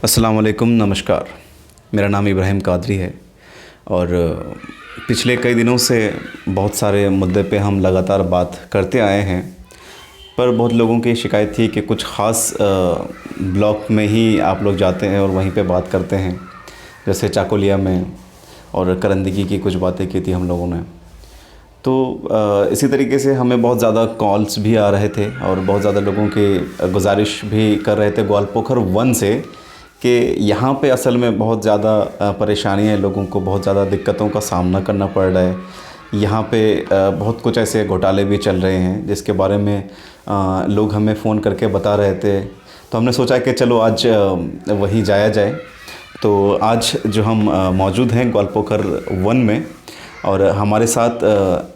अस्सलाम वालेकुम, नमस्कार। मेरा नाम इब्राहिम कादरी है और पिछले कई दिनों से बहुत सारे मुद्दे पे हम लगातार बात करते आए हैं। पर बहुत लोगों की शिकायत थी कि कुछ ख़ास ब्लॉक में ही आप लोग जाते हैं और वहीं पे बात करते हैं, जैसे चाकुलिया में और करंदगी की कुछ बातें की थी हम लोगों ने। तो इसी तरीके से हमें बहुत ज़्यादा कॉल्स भी आ रहे थे और बहुत ज़्यादा लोगों की गुजारिश भी कर रहे थे ग्वालपोखर 1 से कि यहाँ पे असल में बहुत ज़्यादा परेशानियाँ, लोगों को बहुत ज़्यादा दिक्कतों का सामना करना पड़ रहा है। यहाँ पे बहुत कुछ ऐसे घोटाले भी चल रहे हैं जिसके बारे में लोग हमें फ़ोन करके बता रहे थे। तो हमने सोचा कि चलो आज वहीं जाया जाए। तो आज जो हम मौजूद हैं ग्वालपोखर 1 में, और हमारे साथ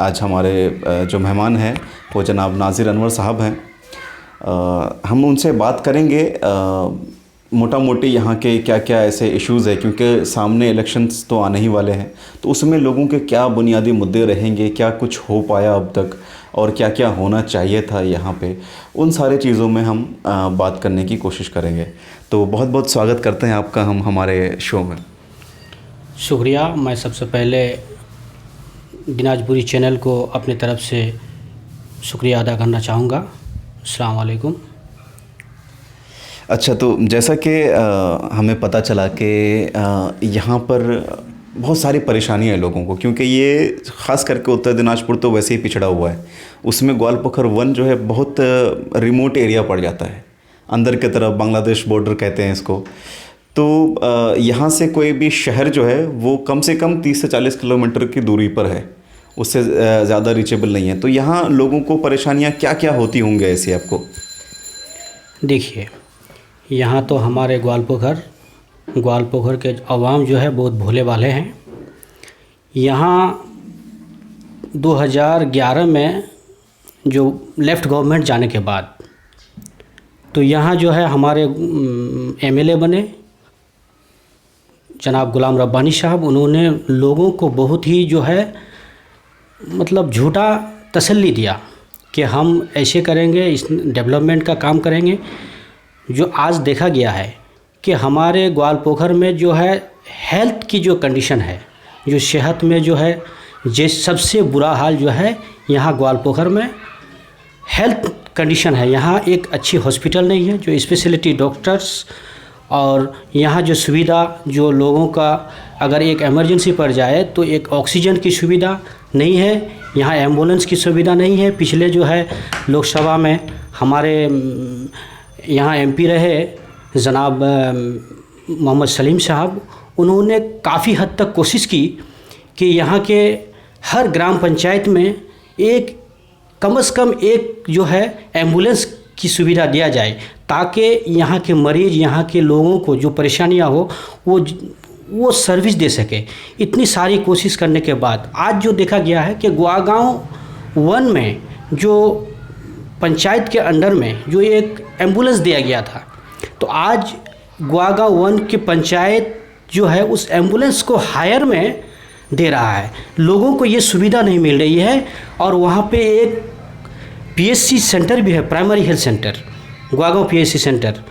आज हमारे जो मेहमान हैं वो जनाब नाज़िर अनवर साहब हैं। हम उनसे बात करेंगे मोटा मोटी यहाँ के क्या क्या ऐसे इश्यूज़ है, क्योंकि सामने इलेक्शंस तो आने ही वाले हैं। तो उसमें लोगों के क्या बुनियादी मुद्दे रहेंगे, क्या कुछ हो पाया अब तक और क्या क्या होना चाहिए था यहाँ पे, उन सारे चीज़ों में हम बात करने की कोशिश करेंगे। तो बहुत बहुत स्वागत करते हैं आपका हम हमारे शो में। शुक्रिया। मैं सबसे पहले दिनाजपुरी चैनल को अपनी तरफ से शुक्रिया अदा करना चाहूँगा। अस्सलाम वालेकुम। अच्छा, तो जैसा कि हमें पता चला कि यहाँ पर बहुत सारी परेशानियाँ हैं लोगों को, क्योंकि ये ख़ास करके उत्तर दिनाजपुर तो वैसे ही पिछड़ा हुआ है। उसमें ग्वालपोखर 1 जो है बहुत रिमोट एरिया पड़ जाता है, अंदर की तरफ, बांग्लादेश बॉर्डर कहते हैं इसको। तो यहाँ से कोई भी शहर जो है वो कम से कम 30 से 40 किलोमीटर की दूरी पर है, उससे ज़्यादा रीचेबल नहीं है। तो यहाँ लोगों को परेशानियाँ क्या क्या होती होंगी ऐसी आपको? देखिए, यहाँ तो हमारे ग्वालपोखर के अवाम जो है बहुत भोले भाले हैं। यहाँ 2011 में जो लेफ़्ट गवर्नमेंट जाने के बाद तो यहाँ जो है हमारे एमएलए बने जनाब गुलाम रब्बानी साहब। उन्होंने लोगों को बहुत ही जो है मतलब झूठा तसल्ली दिया कि हम ऐसे करेंगे, इस डेवलपमेंट का काम करेंगे। जो आज देखा गया है कि हमारे ग्वालपोखर में जो है हेल्थ की जो कंडीशन है, जो सेहत में जो है सबसे बुरा हाल जो है यहाँ ग्वालपोखर में हेल्थ कंडीशन है। यहाँ एक अच्छी हॉस्पिटल नहीं है, जो स्पेशलिटी डॉक्टर्स और यहाँ जो सुविधा, जो लोगों का अगर एक इमरजेंसी पड़ जाए तो एक ऑक्सीजन की सुविधा नहीं है, यहाँ एम्बुलेंस की सुविधा नहीं है। पिछले जो है लोकसभा में हमारे यहाँ एमपी रहे जनाब मोहम्मद सलीम साहब, उन्होंने काफ़ी हद तक कोशिश की कि यहाँ के हर ग्राम पंचायत में एक कम से कम एक जो है एम्बुलेंस की सुविधा दिया जाए, ताकि यहाँ के मरीज़, यहाँ के लोगों को जो परेशानियाँ हो वो सर्विस दे सके। इतनी सारी कोशिश करने के बाद आज जो देखा गया है कि ग्वागांव 1 में जो पंचायत के अंडर में जो एक एम्बुलेंस दिया गया था, तो आज ग्वागांव 1 की पंचायत जो है उस एम्बुलेंस को हायर में दे रहा है। लोगों को ये सुविधा नहीं मिल रही है। और वहाँ पे एक पीएचसी सेंटर भी है, primary health centre, Gwagaon PHC centre,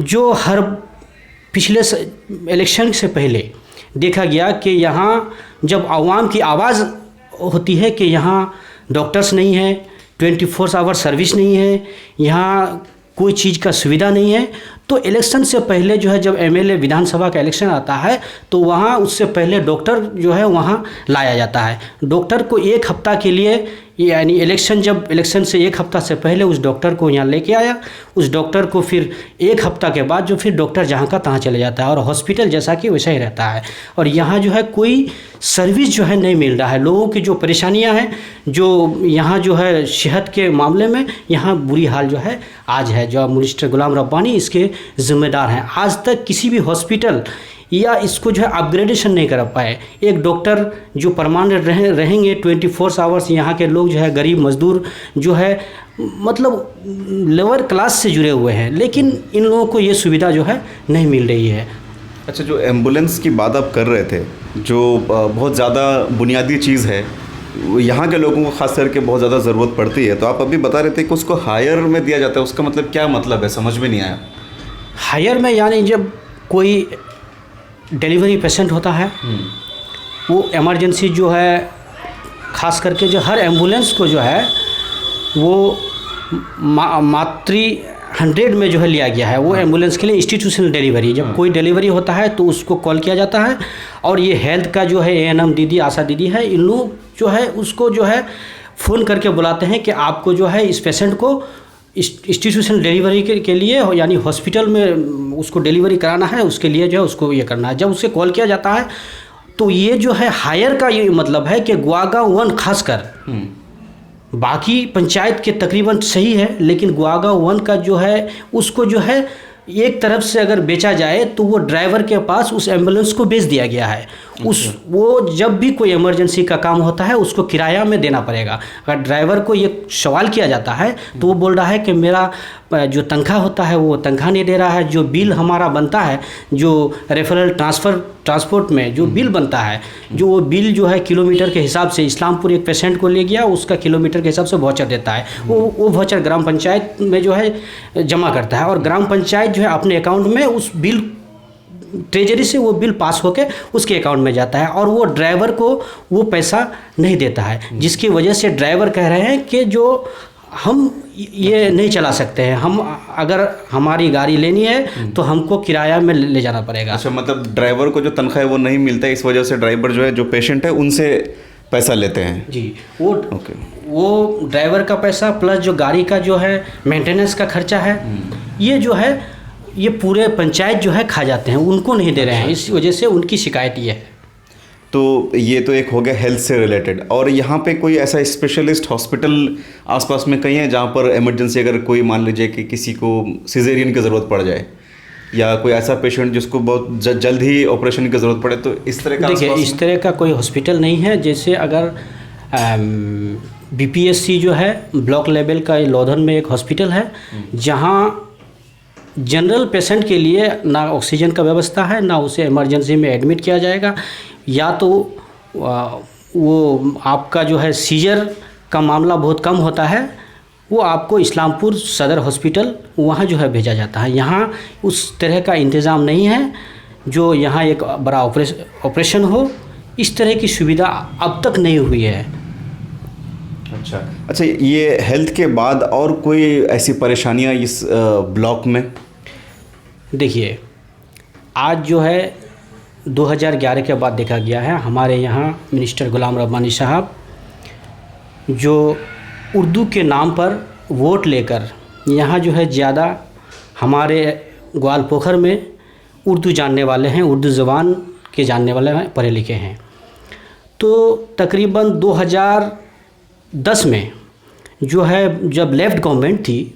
जो हर पिछले इलेक्शन से पहले देखा गया कि यहाँ जब आवाम की आवाज़ होती है कि यहाँ डॉक्टर्स नहीं है, 24 आवर सर्विस नहीं है, यहाँ कोई चीज़ का सुविधा नहीं है, तो इलेक्शन से पहले जो है जब एमएलए विधानसभा का इलेक्शन आता है तो वहाँ उससे पहले डॉक्टर जो है वहाँ लाया जाता है। डॉक्टर को एक हफ्ता के लिए, यानी इलेक्शन से एक हफ्ता से पहले उस डॉक्टर को यहाँ लेके आया, उस डॉक्टर को फिर एक हफ्ता के बाद जो फिर डॉक्टर जहाँ का तहाँ चले जाता है और हॉस्पिटल जैसा कि वैसा ही रहता है। और यहाँ जो है कोई सर्विस जो है नहीं मिल रहा है। लोगों की जो परेशानियाँ हैं, जो यहाँ जो है सेहत के मामले में यहाँ बुरी हाल जो है आज है, जो मिनिस्टर गुलाम रब्बानी इसके ज़िम्मेदार हैं। आज तक किसी भी हॉस्पिटल या इसको जो है अपग्रेडेशन नहीं कर पाए। एक डॉक्टर जो परमानेंट रहेंगे 24 आवर्स, यहाँ के लोग जो है गरीब मजदूर जो है मतलब लोअर क्लास से जुड़े हुए हैं, लेकिन इन लोगों को ये सुविधा जो है नहीं मिल रही है। अच्छा, जो एम्बुलेंस की बात आप कर रहे थे, जो बहुत ज़्यादा बुनियादी चीज़ है, यहाँ के लोगों को ख़ास करके बहुत ज़्यादा ज़रूरत पड़ती है, तो आप अभी बता रहे थे कि उसको हायर में दिया जाता है, उसका मतलब क्या मतलब है, समझ में नहीं आया। हायर में यानी जब कोई डिलीवरी पेशेंट होता है, वो इमरजेंसी जो है, ख़ास करके जो हर एम्बुलेंस को जो है वो मातृ 100 में जो है लिया गया है। वो एम्बुलेंस के लिए इंस्टीट्यूशनल डिलीवरी, जब कोई डिलीवरी होता है तो उसको कॉल किया जाता है, और ये हेल्थ का जो है ANM दीदी, आशा दीदी है, इन लोग जो है उसको जो है फ़ोन करके बुलाते हैं कि आपको जो है इस पेशेंट को इंस्टीट्यूशनल डिलीवरी के लिए, यानी हॉस्पिटल में उसको डिलीवरी कराना है, उसके लिए जो है उसको ये करना है। जब उसे कॉल किया जाता है तो ये जो है हायर का ये मतलब है कि गुआगा 1 खासकर, बाकी पंचायत के तकरीबन सही है, लेकिन गुआगा 1 का जो है उसको जो है एक तरफ से अगर बेचा जाए तो वो ड्राइवर के पास उस एम्बुलेंस को बेच दिया गया है। वो जब भी कोई इमरजेंसी का काम होता है उसको किराया में देना पड़ेगा। अगर ड्राइवर को ये सवाल किया जाता है तो वो बोल रहा है कि मेरा जो तनख्वाह होता है वो तनख्वाह नहीं दे रहा है, जो बिल हमारा बनता है, जो रेफरल ट्रांसपोर्ट में जो बिल बनता है, जो वो बिल जो है किलोमीटर के हिसाब से, इस्लामपुर एक पेशेंट को ले गया, उसका किलोमीटर के हिसाब से वाउचर देता है, वो वाउचर ग्राम पंचायत में जो है जमा करता है, और ग्राम पंचायत जो है अपने अकाउंट में उस बिल, ट्रेजरी से वो बिल पास होकर उसके अकाउंट में जाता है, और वो ड्राइवर को वो पैसा नहीं देता है, जिसकी वजह से ड्राइवर कह रहे हैं कि जो हम ये नहीं चला सकते हैं, हम अगर हमारी गाड़ी लेनी है तो हमको किराया में ले जाना पड़ेगा। अच्छा, मतलब ड्राइवर को जो तनख्वाह है वो नहीं मिलता है, इस वजह से ड्राइवर जो है, जो पेशेंट है, उनसे पैसा लेते हैं जी। वो ड्राइवर का पैसा प्लस जो गाड़ी का जो है मेंटेनेंस का खर्चा है, ये जो है ये पूरे पंचायत जो है खा जाते हैं, उनको नहीं दे रहे हैं, इस वजह से उनकी शिकायत ये है। तो ये तो एक हो गया हेल्थ से रिलेटेड। और यहाँ पे कोई ऐसा स्पेशलिस्ट हॉस्पिटल आसपास में कहीं है जहाँ पर इमरजेंसी, अगर कोई मान लीजिए कि किसी को सिजेरियन की ज़रूरत पड़ जाए, या कोई ऐसा पेशेंट जिसको बहुत जल्द ही ऑपरेशन की ज़रूरत पड़े, तो इस तरह का? देखिए, इस तरह का कोई हॉस्पिटल नहीं है। जैसे अगर BPSC जो है ब्लॉक लेवल का, लोधन में एक हॉस्पिटल है जहाँ जनरल पेशेंट के लिए ना ऑक्सीजन का व्यवस्था है, ना उसे इमरजेंसी में एडमिट किया जाएगा, या तो वो आपका जो है सीजर का मामला बहुत कम होता है, वो आपको इस्लामपुर सदर हॉस्पिटल वहाँ जो है भेजा जाता है। यहाँ उस तरह का इंतज़ाम नहीं है जो यहाँ एक बड़ा ऑपरेशन हो, इस तरह की सुविधा अब तक नहीं हुई है। अच्छा, ये हेल्थ के बाद और कोई ऐसी परेशानियाँ इस ब्लॉक में? देखिए, आज जो है 2011 के बाद देखा गया है, हमारे यहाँ मिनिस्टर गुलाम रब्बानी साहब जो उर्दू के नाम पर वोट लेकर यहाँ जो है ज़्यादा हमारे ग्वालपोखर में उर्दू जानने वाले हैं, उर्दू ज़बान के जानने वाले हैं, पढ़े लिखे हैं। तो तकरीबन 2010 में जो है, जब लेफ्ट गवर्नमेंट थी,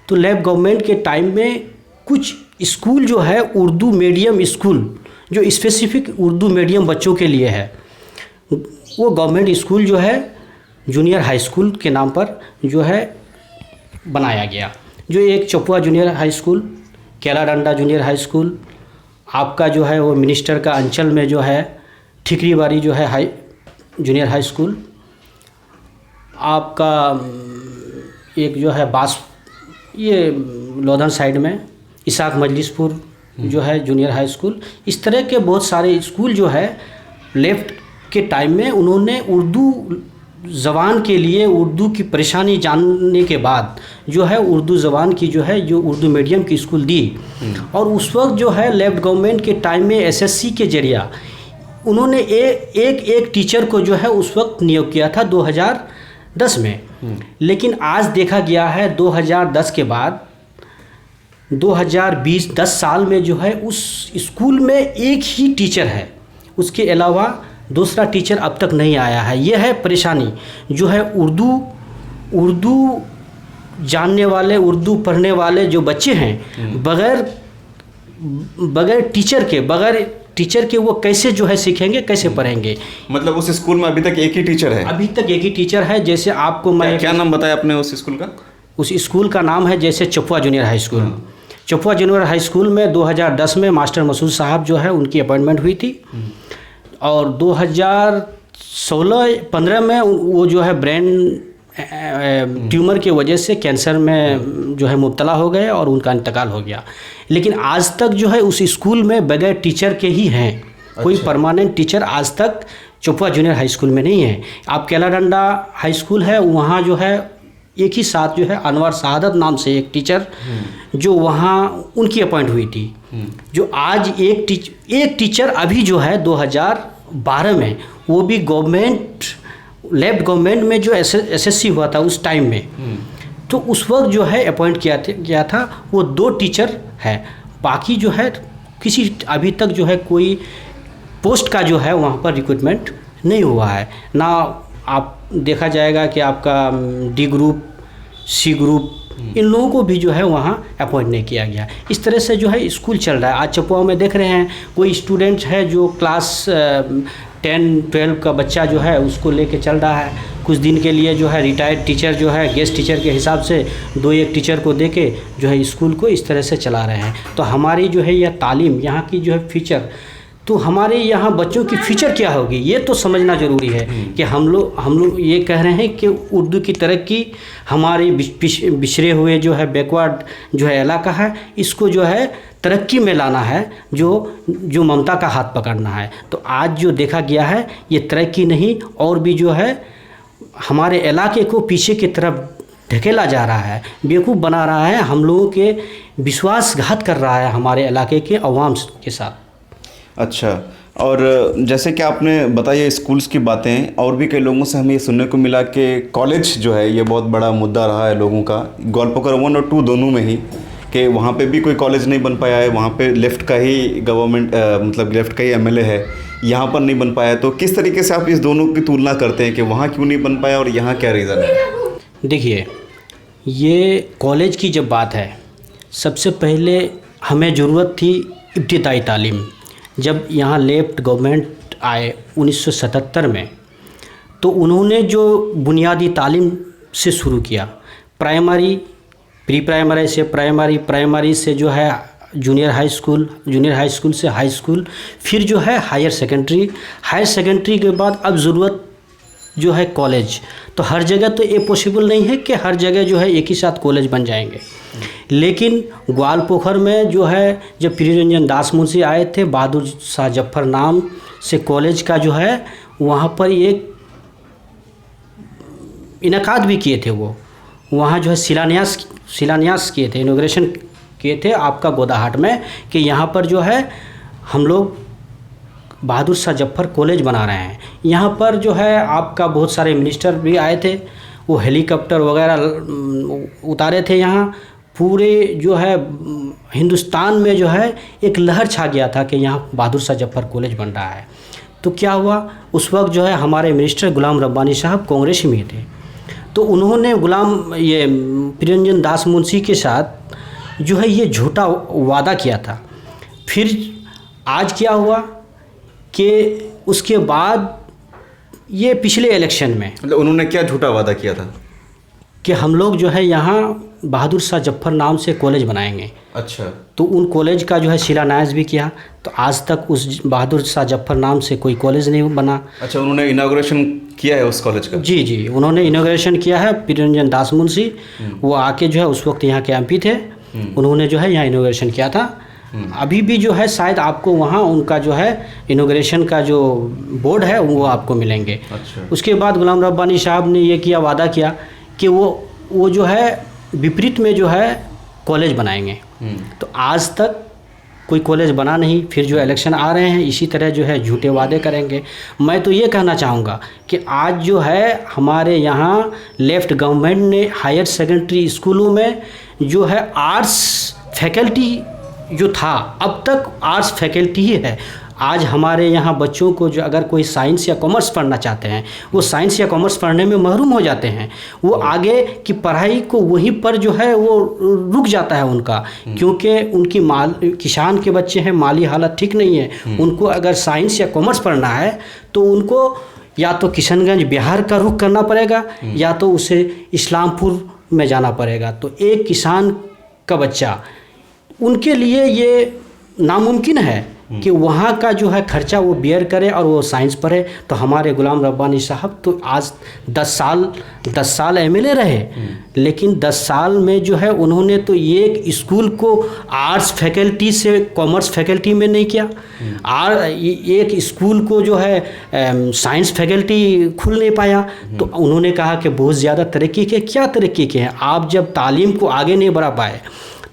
तो लेफ्ट गवर्नमेंट के टाइम में कुछ स्कूल जो है उर्दू मीडियम स्कूल, जो स्पेसिफिक उर्दू मीडियम बच्चों के लिए है, वो गवर्नमेंट स्कूल जो है जूनियर हाई स्कूल के नाम पर जो है बनाया गया। जो एक Chapua junior high school, Keladanda junior high school, आपका जो है वो मिनिस्टर का अंचल में जो है ठिकरीबारी जो है हाई जूनियर हाई स्कूल, आपका एक जो है ये लोधन साइड में इसाक मजलिसपुर जो है जूनियर हाई स्कूल, इस तरह के बहुत सारे स्कूल जो है लेफ्ट के टाइम में उन्होंने उर्दू ज़बान के लिए, उर्दू की परेशानी जानने के बाद जो है उर्दू ज़बान की जो है जो उर्दू मीडियम की स्कूल दी। और उस वक्त जो है लेफ्ट गवर्नमेंट के टाइम में SSC के जरिया उन्होंने एक टीचर को जो है उस वक्त नियोग किया था 2010 में। लेकिन आज देखा गया है 2010 के बाद 2020 10 साल में जो है उस स्कूल में एक ही टीचर है, उसके अलावा दूसरा टीचर अब तक नहीं आया है। यह है परेशानी जो है उर्दू जानने वाले, उर्दू पढ़ने वाले जो बच्चे हैं, बगैर टीचर के वो कैसे जो है सीखेंगे, कैसे पढ़ेंगे? मतलब उस स्कूल में अभी तक एक ही टीचर है? अभी तक एक ही टीचर है। जैसे आपको मैं क्या नाम बताया आपने उस स्कूल का? उस स्कूल का नाम है जैसे Chapua junior high school. Chapua junior high school में 2010 में मास्टर मसूद साहब जो है उनकी अपॉइंटमेंट हुई थी, और 2016-15 में वो जो है ब्रेन ट्यूमर की वजह से कैंसर में जो है मुब्तला हो गए और उनका इंतकाल हो गया। लेकिन आज तक जो है उस स्कूल में बगैर टीचर के ही हैं। कोई परमानेंट टीचर आज तक चोपवा जूनियर हाई स्कूल में नहीं है। आप केलाडंडा हाई स्कूल है, वहाँ जो है एक ही साथ जो है अनवर शहादत नाम से एक टीचर जो वहाँ उनकी अपॉइंट हुई थी, जो आज एक टीचर अभी जो है 2012 में, वो भी गवर्नमेंट लेफ्ट गवर्नमेंट में जो एसएससी हुआ था उस टाइम में, तो उस वक्त जो है अपॉइंट किया था वो 2 टीचर है। बाकी जो है किसी अभी तक जो है कोई पोस्ट का जो है वहाँ पर रिक्रूटमेंट नहीं हुआ है ना। आप देखा जाएगा कि आपका डी ग्रुप, सी ग्रुप, इन लोगों को भी जो है वहाँ अपॉइंट नहीं किया गया। इस तरह से जो है स्कूल चल रहा है। आज चपुआ में देख रहे हैं कोई स्टूडेंट है जो क्लास 10-12 का बच्चा जो है उसको लेके चल रहा है। कुछ दिन के लिए जो है रिटायर्ड टीचर जो है गेस्ट टीचर के हिसाब से 2-1 टीचर को देके जो है स्कूल को इस तरह से चला रहे हैं। तो हमारी जो है यह तालीम यहाँ की जो है फ्यूचर, तो हमारे यहाँ बच्चों की फ्यूचर क्या होगी ये तो समझना ज़रूरी है कि हम लोग ये कह रहे हैं कि उर्दू की तरक्की हमारे बिछड़े हुए जो है बैकवर्ड जो है इलाका है, इसको जो है तरक्की में लाना है, जो ममता का हाथ पकड़ना है। तो आज जो देखा गया है ये तरक्की नहीं और भी जो है हमारे इलाके को पीछे की तरफ ढकेला जा रहा है, बेवकूफ़ बना रहा है, हम लोगों के विश्वासघात कर रहा है हमारे इलाके के अवाम के साथ। अच्छा, और जैसे कि आपने बताया स्कूल्स की बातें, और भी कई लोगों से हमें ये सुनने को मिला कि कॉलेज जो है ये बहुत बड़ा मुद्दा रहा है लोगों का, ग्वालपोखर 1 और 2 दोनों में ही, कि वहाँ पे भी कोई कॉलेज नहीं बन पाया है। वहाँ पे लेफ़्ट का ही गवर्नमेंट मतलब लेफ़्ट का ही एमएलए है, यहाँ पर नहीं बन पाया। तो किस तरीके से आप इस दोनों की तुलना करते हैं कि वहाँ क्यों नहीं बन पाया और यहाँ क्या रीज़न है? देखिए, ये कॉलेज की जब बात है, सबसे पहले हमें ज़रूरत थी इब्तिदाई तालीम। जब यहाँ लेफ्ट गवर्नमेंट आए 1977 में, तो उन्होंने जो बुनियादी तालीम से शुरू किया, प्राइमरी, प्री प्राइमरी से प्राइमरी, प्राइमरी से जो है जूनियर हाई स्कूल से हाई स्कूल, फिर जो है हायर सेकेंडरी के बाद अब ज़रूरत जो है कॉलेज। तो हर जगह तो ये पॉसिबल नहीं है कि हर जगह जो है एक ही साथ कॉलेज बन जाएंगे। लेकिन ग्वालपोखर में जो है जब प्रियरंजन दास मुंशी आए थे, बहादुर शाह जफर नाम से कॉलेज का जो है वहाँ पर एक इनकाद भी किए थे। वो वहाँ जो है शिलान्यास किए थे, इनॉग्रेशन किए थे आपका गोदाहाट में, कि यहाँ पर जो है हम लोग बहादुर शाह जफर कॉलेज बना रहे हैं। यहाँ पर जो है आपका बहुत सारे मिनिस्टर भी आए थे, वो हेलीकॉप्टर वगैरह उतारे थे यहाँ। पूरे जो है हिंदुस्तान में जो है एक लहर छा गया था कि यहाँ बहादुर शाह जफर कॉलेज बन रहा है। तो क्या हुआ, उस वक्त जो है हमारे मिनिस्टर गुलाम रब्बानी साहब कांग्रेस में थे, तो उन्होंने प्रियरंजन दास मुंशी के साथ जो है ये झूठा वादा किया था। फिर आज क्या हुआ कि उसके बाद ये पिछले इलेक्शन में मतलब उन्होंने क्या झूठा वादा किया था कि हम लोग जो है यहाँ बहादुर शाह जफर नाम से कॉलेज बनाएंगे। अच्छा, तो उन कॉलेज का जो है शिलान्यास भी किया, तो आज तक उस बहादुर शाह जफर नाम से कोई कॉलेज नहीं बना। अच्छा, उन्होंने इनाग्रेशन किया है उस कॉलेज का? जी, उन्होंने इनाग्रेशन किया है। प्रियरंजन दास मुंशी वो आके जो है उस वक्त यहाँ के एमपी थे, उन्होंने जो है यहाँ इनाग्रेशन किया था। अभी भी जो है शायद आपको वहाँ उनका जो है इनाग्रेशन का जो बोर्ड है वो आपको मिलेंगे। अच्छा। उसके बाद गुलाम रब्बानी साहब ने ये वादा किया कि वो जो है विपरीत में जो है कॉलेज बनाएंगे। तो आज तक कोई कॉलेज बना नहीं। फिर जो इलेक्शन आ रहे हैं इसी तरह जो है झूठे वादे करेंगे। मैं तो ये कहना चाहूँगा कि आज जो है हमारे यहाँ लेफ्ट गवर्नमेंट ने हायर सेकेंडरी स्कूलों में जो है आर्ट्स फैकल्टी जो था, अब तक आर्ट्स फैकल्टी ही है। आज हमारे यहाँ बच्चों को जो अगर कोई साइंस या कॉमर्स पढ़ना चाहते हैं, वो साइंस या कॉमर्स पढ़ने में महरूम हो जाते हैं। वो आगे की पढ़ाई को वहीं पर जो है वो रुक जाता है उनका, क्योंकि उनकी किसान के बच्चे हैं, माली हालत ठीक नहीं है। उनको अगर साइंस या कॉमर्स पढ़ना है तो उनको या तो किशनगंज बिहार का रुख करना पड़ेगा या तो उसे इस्लामपुर में जाना पड़ेगा। तो एक किसान का बच्चा, उनके लिए ये नामुमकिन है कि वहाँ का जो है खर्चा वो बियर करे और वो साइंस पढ़े। तो हमारे गुलाम रब्बानी साहब तो आज 10 साल एमएलए रहे, लेकिन 10 साल में जो है उन्होंने तो एक स्कूल को आर्ट्स फैकल्टी से कॉमर्स फैकल्टी में नहीं किया, और एक स्कूल को जो है साइंस फैकल्टी खुल नहीं पाया। तो उन्होंने कहा कि बहुत ज़्यादा तरक्की के, क्या तरक्की के हैं आप, जब तालीम को आगे नहीं बढ़ा पाए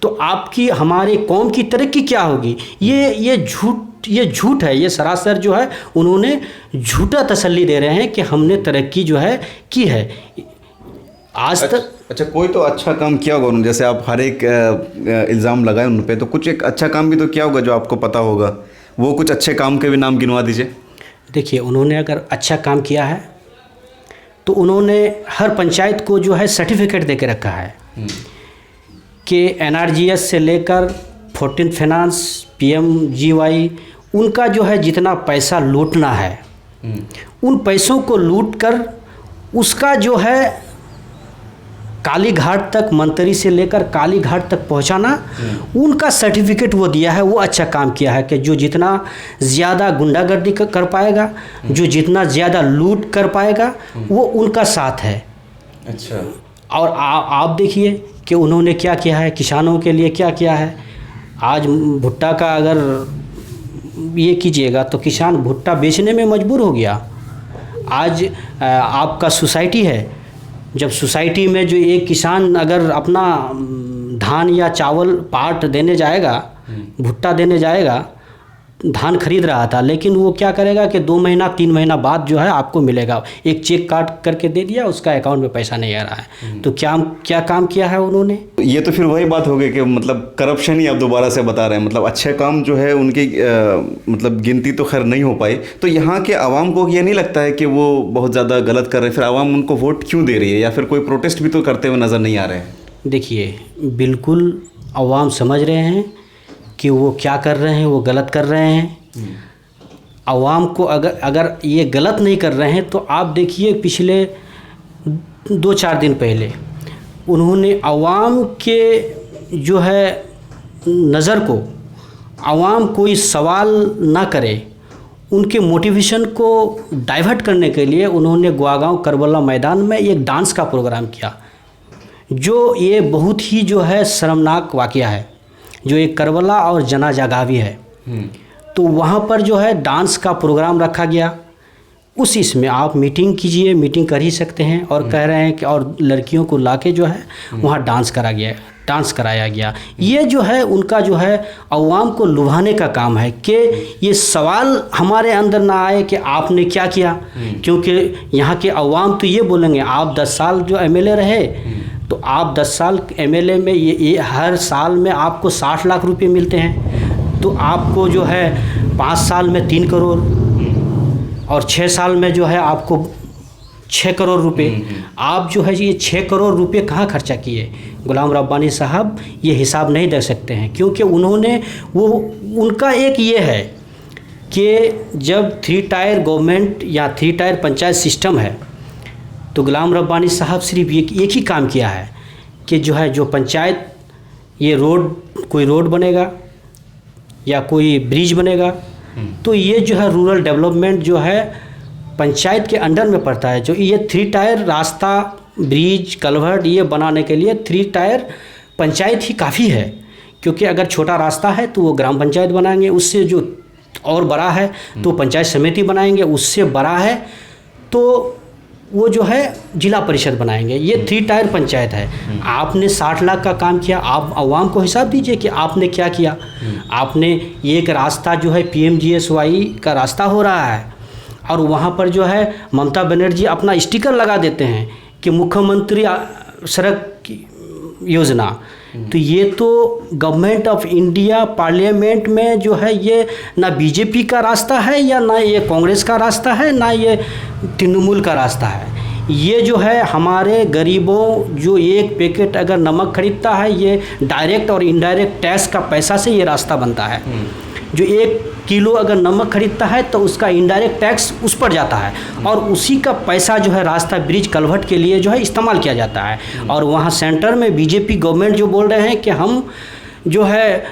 तो आपकी हमारे कौम की तरक्की क्या होगी। ये झूठ है, ये सरासर जो है उन्होंने झूठा तसल्ली दे रहे हैं कि हमने तरक्की जो है की है आज तक। अच्छा, कोई तो अच्छा काम किया होगा उन्होंने, जैसे आप हर एक इल्ज़ाम लगाए उन पे, तो कुछ एक अच्छा काम भी तो किया होगा जो आपको पता होगा, वो कुछ अच्छे काम के भी नाम गिनवा दीजिए। देखिए, उन्होंने अगर अच्छा काम किया है तो उन्होंने हर पंचायत को जो है सर्टिफिकेट दे के रखा है कि NRGS से लेकर 14 फाइनेंस, PMGY, उनका जो है जितना पैसा लूटना है उन पैसों को लूट कर उसका जो है काली घाट तक, मंत्री से लेकर काली घाट तक पहुंचाना, उनका सर्टिफिकेट वो दिया है। वो अच्छा काम किया है कि जो जितना ज़्यादा गुंडागर्दी कर पाएगा, जो जितना ज़्यादा लूट कर पाएगा, वो उनका साथ है। अच्छा, और आप देखिए कि उन्होंने क्या किया है, किसानों के लिए क्या किया है। आज भुट्टा का अगर ये कीजिएगा तो किसान भुट्टा बेचने में मजबूर हो गया। आज आपका सोसाइटी है, जब सोसाइटी में जो एक किसान अगर अपना धान या चावल पाट देने जाएगा, भुट्टा देने जाएगा, धान खरीद रहा था, लेकिन वो क्या करेगा कि 2 महीना 3 महीना बाद जो है आपको मिलेगा, एक चेक काट करके दे दिया, उसका अकाउंट में पैसा नहीं आ रहा है। तो क्या काम किया है उन्होंने। ये तो फिर वही बात हो गई कि मतलब करप्शन ही आप दोबारा से बता रहे हैं। मतलब अच्छे काम जो है उनकी मतलब गिनती तो खैर नहीं हो पाई। तो यहाँ के आवाम को ये नहीं लगता है कि वो बहुत ज़्यादा गलत कर रहे हैं, फिर आवाम उनको वोट क्यों दे रही है, या फिर कोई प्रोटेस्ट भी तो करते हुए नज़र नहीं आ रहे हैं। देखिए, बिल्कुल आवाम समझ रहे हैं कि वो क्या कर रहे हैं, वो गलत कर रहे हैं। आवाम को अगर ये गलत नहीं कर रहे हैं तो आप देखिए पिछले 2-4 दिन पहले उन्होंने आवाम के जो है नज़र को, आवाम कोई सवाल ना करे, उनके मोटिवेशन को डाइवर्ट करने के लिए उन्होंने गुआगांव करबला मैदान में एक डांस का प्रोग्राम किया, जो ये बहुत ही जो है शर्मनाक वाक़या है, जो एक करबला और जनाजा गावी है। तो वहाँ पर जो है डांस का प्रोग्राम रखा गया। इसमें आप मीटिंग कीजिए, मीटिंग कर ही सकते हैं, और कह रहे हैं कि और लड़कियों को लाके जो है वहाँ डांस कराया गया। ये जो है उनका जो है अवाम को लुभाने का काम है कि ये सवाल हमारे अंदर ना आए कि आपने क्या किया, क्योंकि यहाँ के अवाम तो ये बोलेंगे आप 10 साल जो एमएलए रहे, तो आप 10 साल एमएलए में ये हर साल में आपको 60 लाख रुपए मिलते हैं, तो आपको जो है 5 साल में 3 करोड़ और 6 साल में जो है आपको 6 करोड़ रुपए, आप जो है ये 6 करोड़ रुपए कहाँ खर्चा किए। गुलाम रब्बानी साहब ये हिसाब नहीं दे सकते हैं, क्योंकि उन्होंने उनका एक ये है कि जब 3 टायर गवर्नमेंट या 3 टायर पंचायत सिस्टम है, तो गुलाम रब्बानी साहब सिर्फ एक ही काम किया है कि जो पंचायत ये कोई रोड बनेगा या कोई ब्रिज बनेगा, तो ये जो है रूरल डेवलपमेंट जो है पंचायत के अंडर में पड़ता है। जो ये 3 टायर रास्ता, ब्रिज, कल्वर्ट ये बनाने के लिए 3 टायर पंचायत ही काफ़ी है, क्योंकि अगर छोटा रास्ता है तो वो ग्राम पंचायत बनाएंगे, उससे जो और बड़ा है तो पंचायत समिति बनाएंगे, उससे बड़ा है तो वो जो है जिला परिषद बनाएंगे। ये 3 टायर पंचायत है। आपने 60 लाख का काम किया, आप आवाम को हिसाब दीजिए कि आपने क्या किया। आपने एक रास्ता जो है PMGSY का रास्ता हो रहा है, और वहाँ पर जो है ममता बनर्जी अपना स्टिकर लगा देते हैं कि मुख्यमंत्री सड़क योजना। तो ये तो गवर्नमेंट ऑफ इंडिया पार्लियामेंट में जो है ये ना बीजेपी का रास्ता है, या ना ये कांग्रेस का रास्ता है, ना ये तृणमूल का रास्ता है। ये जो है हमारे गरीबों जो एक पैकेट अगर नमक खरीदता है, ये डायरेक्ट और इनडायरेक्ट टैक्स का पैसा से ये रास्ता बनता है। जो 1 किलो अगर नमक खरीदता है तो उसका इनडायरेक्ट टैक्स उस पर जाता है, और उसी का पैसा जो है रास्ता, ब्रिज, कल्वर्ट के लिए जो है इस्तेमाल किया जाता है। और वहाँ सेंटर में बीजेपी गवर्नमेंट जो बोल रहे हैं कि हम जो है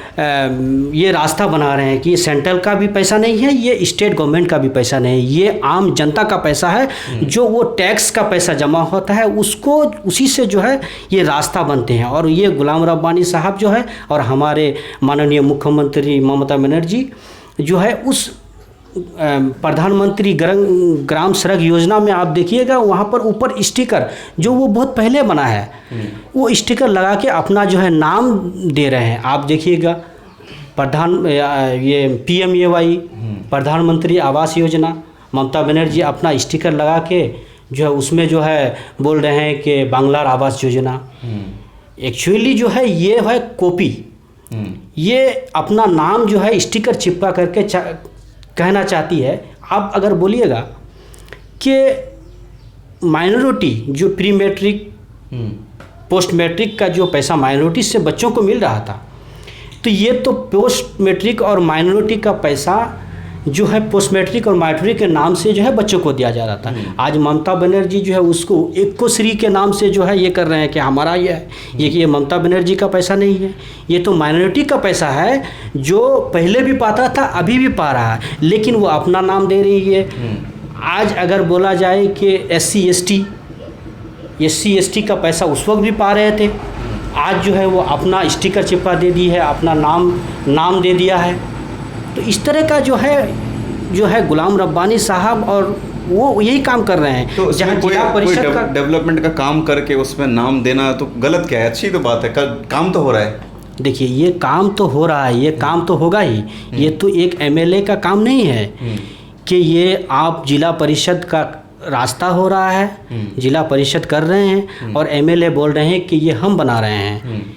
ये रास्ता बना रहे हैं कि ये सेंट्रल का भी पैसा नहीं है, ये स्टेट गवर्नमेंट का भी पैसा नहीं है, ये आम जनता का पैसा है। जो वो टैक्स का पैसा जमा होता है उसको, उसी से जो है ये रास्ता बनते हैं। और ये गुलाम रब्बानी साहब जो है और हमारे माननीय मुख्यमंत्री ममता बनर्जी जो है उस प्रधानमंत्री ग्राम सड़क योजना में आप देखिएगा वहाँ पर ऊपर स्टिकर जो वो बहुत पहले बना है, वो स्टिकर लगा के अपना जो है नाम दे रहे हैं। आप देखिएगा ये PMAY प्रधानमंत्री आवास योजना, ममता बनर्जी अपना स्टिकर लगा के जो है उसमें जो है बोल रहे हैं कि बांग्ला आवास योजना। एक्चुअली जो है ये है कॉपी, ये अपना नाम जो है स्टिकर चिपका करके कहना चाहती है। आप अगर बोलिएगा कि माइनॉरिटी जो प्री मैट्रिक पोस्ट मैट्रिक का जो पैसा माइनॉरिटी से बच्चों को मिल रहा था, तो ये तो पोस्ट मैट्रिक और माइनॉरिटी का पैसा जो है पोस्ट मैट्रिक और मैट्रिक के नाम से जो है बच्चों को दिया जा रहा था। आज ममता बनर्जी जो है उसको एकोश्री के नाम से जो है ये कर रहे हैं कि हमारा ये है, ये ममता बनर्जी का पैसा नहीं है, ये तो माइनॉरिटी का पैसा है जो पहले भी पाता था अभी भी पा रहा है, लेकिन वो अपना नाम दे रही है। आज अगर बोला जाए कि SC ST का पैसा उस वक्त भी पा रहे थे, आज जो है वो अपना स्टिकर चिपका दे दी है, अपना नाम दे दिया है। तो इस तरह का जो है गुलाम रब्बानी साहब और वो यही काम कर रहे हैं। तो जहाँ जिला परिषद का डेवलपमेंट का काम करके उसमें नाम देना तो गलत क्या है? अच्छी तो बात है, काम तो हो रहा है। देखिए ये काम तो हो रहा है, ये काम तो होगा ही। ये तो एक MLA का काम नहीं है कि ये आप जिला परिषद का रास्ता हो रहा है, जिला परिषद कर रहे हैं और MLA बोल रहे हैं कि ये हम बना रहे हैं।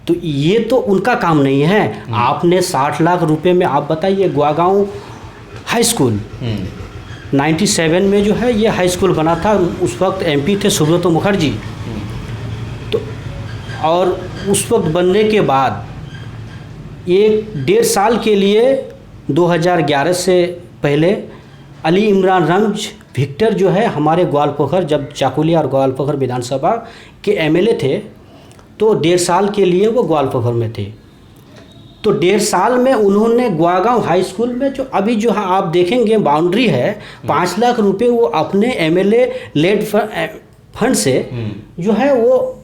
तो ये तो उनका काम नहीं है। आपने 60 लाख रुपए में आप बताइए गुआगांव हाई स्कूल 97 में जो है ये हाई स्कूल बना था, उस वक्त MP थे सुब्रत मुखर्जी। तो और उस वक्त बनने के बाद 1.5 साल के लिए 2011 से पहले अली इमरान रमज विक्टर जो है हमारे ग्वालपोखर, जब चाकुलिया और ग्वालपोखर विधानसभा के MLA थे, तो 1.5 साल के लिए वो ग्वालपोखर में थे। तो 1.5 साल में उन्होंने गुआगांव हाई स्कूल में जो अभी जो आप देखेंगे बाउंड्री है, 5 लाख रुपए वो अपने MLA लेड फंड से जो है वो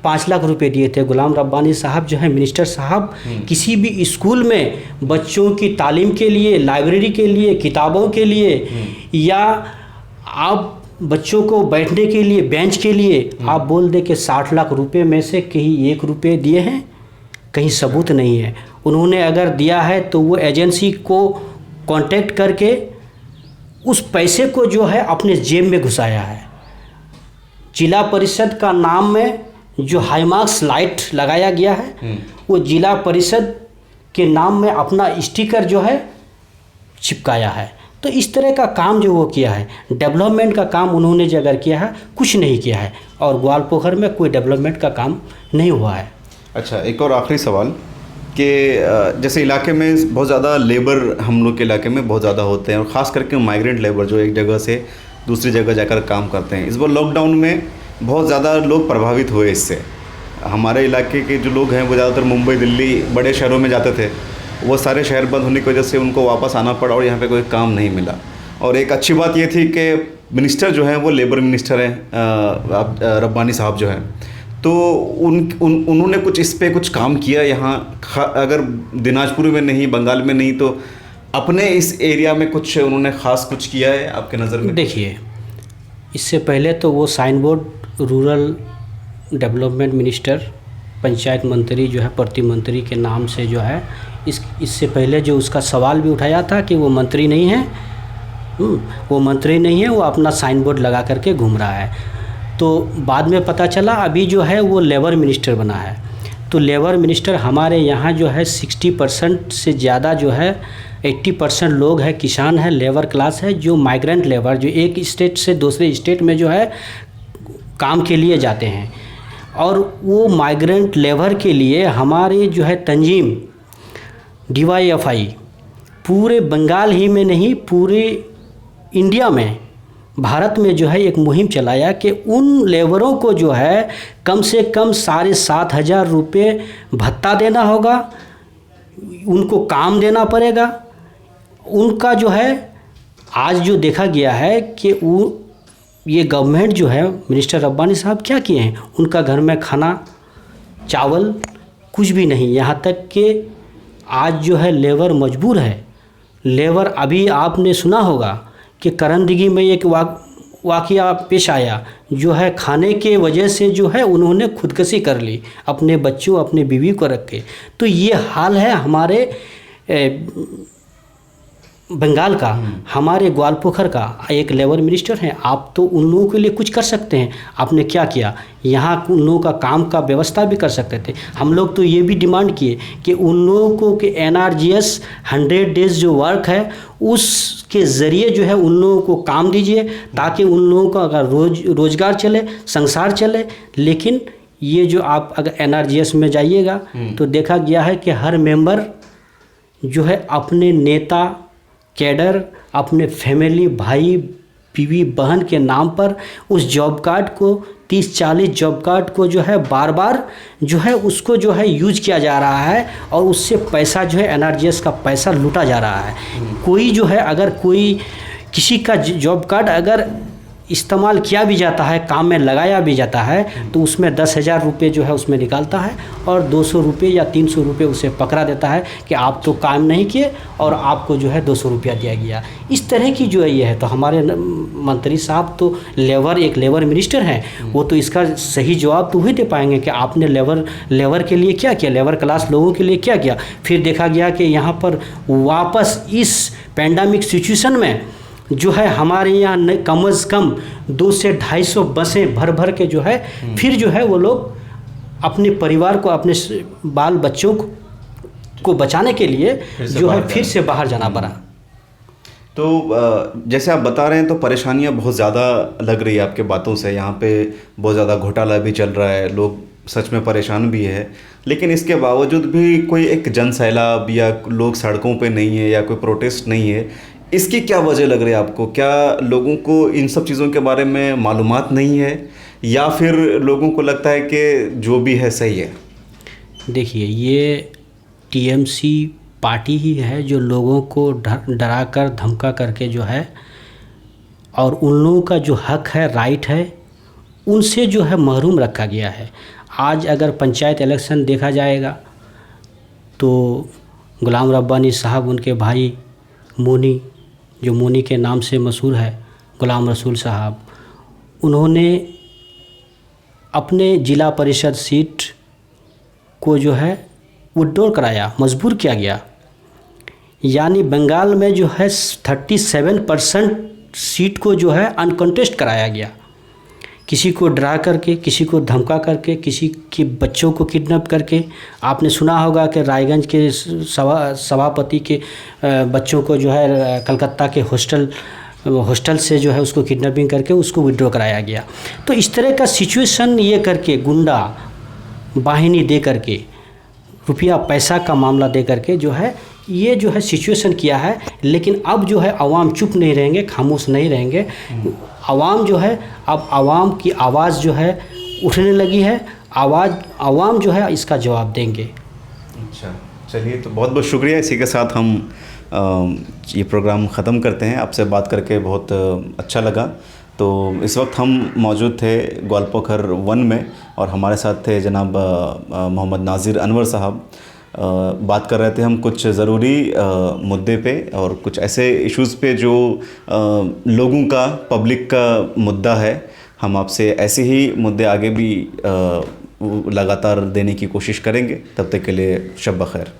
5 लाख रुपए दिए थे। गुलाम रब्बानी साहब जो है मिनिस्टर साहब किसी भी स्कूल में बच्चों की तालीम के लिए, लाइब्रेरी के लिए, किताबों के लिए या आप बच्चों को बैठने के लिए बेंच के लिए आप बोल दे कि 60 लाख रुपए में से कहीं 1 रुपये दिए हैं, कहीं सबूत नहीं है। उन्होंने अगर दिया है तो वो एजेंसी को कांटेक्ट करके उस पैसे को जो है अपने जेब में घुसाया है। जिला परिषद का नाम में जो हाईमार्क्स लाइट लगाया गया है वो जिला परिषद के नाम में अपना स्टिकर जो है चिपकाया है। तो इस तरह का काम जो वो किया है, डेवलपमेंट का काम उन्होंने जो अगर किया है, कुछ नहीं किया है और ग्वालपोखर में कोई डेवलपमेंट का काम नहीं हुआ है। अच्छा, एक और आखिरी सवाल कि जैसे इलाके में बहुत ज़्यादा लेबर हम लोग के इलाके में बहुत ज़्यादा होते हैं और ख़ास करके माइग्रेंट लेबर जो एक जगह से दूसरी जगह जाकर काम करते हैं। इस बार लॉकडाउन में बहुत ज़्यादा लोग प्रभावित हुए इससे। हमारे इलाके के जो लोग हैं वो ज़्यादातर मुंबई, दिल्ली, बड़े शहरों में जाते थे। वो सारे शहर बंद होने की वजह से उनको वापस आना पड़ा और यहाँ पे कोई काम नहीं मिला। और एक अच्छी बात ये थी कि मिनिस्टर जो हैं वो लेबर मिनिस्टर हैं, रब्बानी साहब जो हैं, तो उन्होंने कुछ इस पे कुछ काम किया यहाँ, अगर दिनाजपुर में नहीं, बंगाल में नहीं, तो अपने इस एरिया में कुछ उन्होंने ख़ास कुछ किया है आपके नज़र में? देखिए, इससे पहले तो वो sign board rural development minister, panchayat मंत्री जो है प्रतिमंत्री के नाम से जो है इससे पहले जो उसका सवाल भी उठाया था कि वो मंत्री नहीं है, वो मंत्री नहीं है, वो अपना साइन बोर्ड लगा करके घूम रहा है। तो बाद में पता चला अभी जो है वो लेबर मिनिस्टर बना है। तो लेबर मिनिस्टर हमारे यहाँ जो है 60% से ज़्यादा जो है 80% लोग हैं, किसान है, लेबर क्लास है, जो माइग्रेंट लेबर जो एक स्टेट से दूसरे स्टेट में जो है काम के लिए जाते हैं। और वो माइग्रेंट लेबर के लिए हमारे जो है तंजीम DYFI पूरे बंगाल ही में नहीं, पूरे इंडिया में भारत में जो है एक मुहिम चलाया कि उन लेबरों को जो है कम से कम 7,500 रुपये भत्ता देना होगा, उनको काम देना पड़ेगा। उनका जो है आज जो देखा गया है कि वो ये गवर्नमेंट जो है मिनिस्टर रब्बानी साहब क्या किए हैं, उनका घर में खाना चावल कुछ भी नहीं, यहाँ तक कि आज जो है लेबर मजबूर है। लेबर अभी आपने सुना होगा कि करंदगी में एक वाक़या पेश आया, जो है खाने के वजह से जो है उन्होंने खुदकुशी कर ली, अपने बच्चों अपने बीवी को रख के। तो ये हाल है हमारे बंगाल का, हमारे ग्वालपोखर का। एक लेबर मिनिस्टर हैं आप, तो उन लोगों के लिए कुछ कर सकते हैं। आपने क्या किया, यहाँ उन लोगों का काम का व्यवस्था भी कर सकते थे। हम लोग तो ये भी डिमांड किए कि उन लोगों को कि NRGS 100 डेज़ जो वर्क है उसके ज़रिए जो है उन लोगों को काम दीजिए, ताकि उन लोगों का अगर रोज़गार चले, संसार चले। लेकिन ये जो आप अगर NRGS में जाइएगा तो देखा गया है कि हर मेंबर जो है अपने नेता कैडर, अपने फैमिली, भाई बीवी बहन के नाम पर उस जॉब कार्ड को 30-40 जॉब कार्ड को जो है बार बार जो है उसको जो है यूज किया जा रहा है, और उससे पैसा जो है NRGS का पैसा लूटा जा रहा है। कोई जो है अगर कोई किसी का जॉब कार्ड अगर इस्तेमाल किया भी जाता है, काम में लगाया भी जाता है, तो उसमें 10,000 रुपये जो है उसमें निकालता है और 200 रुपये या 300 रुपये उसे पकड़ा देता है कि आप तो काम नहीं किए और आपको जो है 200 रुपया दिया गया। इस तरह की जो है ये है। तो हमारे मंत्री साहब तो एक लेबर मिनिस्टर हैं, वो तो इसका सही जवाब तो वही दे पाएंगे कि आपने लेबर के लिए क्या किया, लेबर क्लास लोगों के लिए क्या किया। फिर देखा गया कि यहाँ पर वापस इस पैंडेमिक सिचुएशन में जो है हमारे यहाँ कम से कम 200 से 250 बसें भर के जो है फिर जो है वो लोग अपने परिवार को, अपने बाल बच्चों को बचाने के लिए जो है फिर से बाहर जाना पड़ा। तो जैसे आप बता रहे हैं तो परेशानियां बहुत ज़्यादा लग रही है आपके बातों से। यहाँ पे बहुत ज़्यादा घोटाला भी चल रहा है, लोग सच में परेशान भी है, लेकिन इसके बावजूद भी कोई एक जन सैलाब या लोग सड़कों पे नहीं है या कोई प्रोटेस्ट नहीं है। इसकी क्या वजह लग रही है आपको? क्या लोगों को इन सब चीज़ों के बारे में मालूमात नहीं है, या फिर लोगों को लगता है कि जो भी है सही है? देखिए, ये TMC पार्टी ही है जो लोगों को डरा कर धमका करके जो है, और उन लोगों का जो हक है, राइट है, उनसे जो है महरूम रखा गया है। आज अगर पंचायत इलेक्शन देखा जाएगा तो गुलाम रब्बानी साहब, उनके भाई मोनी, जो मोनी के नाम से मशहूर है, गुलाम रसूल साहब, उन्होंने अपने ज़िला परिषद सीट को जो है विड्रॉ कराया, मजबूर किया गया। यानी बंगाल में जो है 37% सीट को जो है अनकंटेस्ट कराया गया। किसी को डरा करके, किसी को धमका करके, किसी के बच्चों को किडनैप करके। आपने सुना होगा कि रायगंज के सभापति के बच्चों को जो है कलकत्ता के हॉस्टल से जो है उसको किडनैपिंग करके उसको विड्रॉ कराया गया। तो इस तरह का सिचुएशन ये करके, गुंडा बाहिनी दे करके, रुपया पैसा का मामला दे करके जो है ये जो है सिचुएशन किया है। लेकिन अब जो है आवाम चुप नहीं रहेंगे, खामोश नहीं रहेंगे। आवाम जो है, अब आवाम की आवाज़ जो है उठने लगी है। आवाम जो है इसका जवाब देंगे। अच्छा, चलिए, तो बहुत बहुत शुक्रिया। इसी के साथ हम ये प्रोग्राम ख़त्म करते हैं। आपसे बात करके बहुत अच्छा लगा। तो इस वक्त हम मौजूद थे ग्वालपोखर 1 में, और हमारे साथ थे जनाब मोहम्मद नाज़िर अनवर साहब। बात कर रहे थे हम कुछ ज़रूरी मुद्दे पे और कुछ ऐसे इश्यूज़ पे जो लोगों का, पब्लिक का मुद्दा है। हम आपसे ऐसे ही मुद्दे आगे भी लगातार देने की कोशिश करेंगे। तब तक के लिए शब बख़ैर।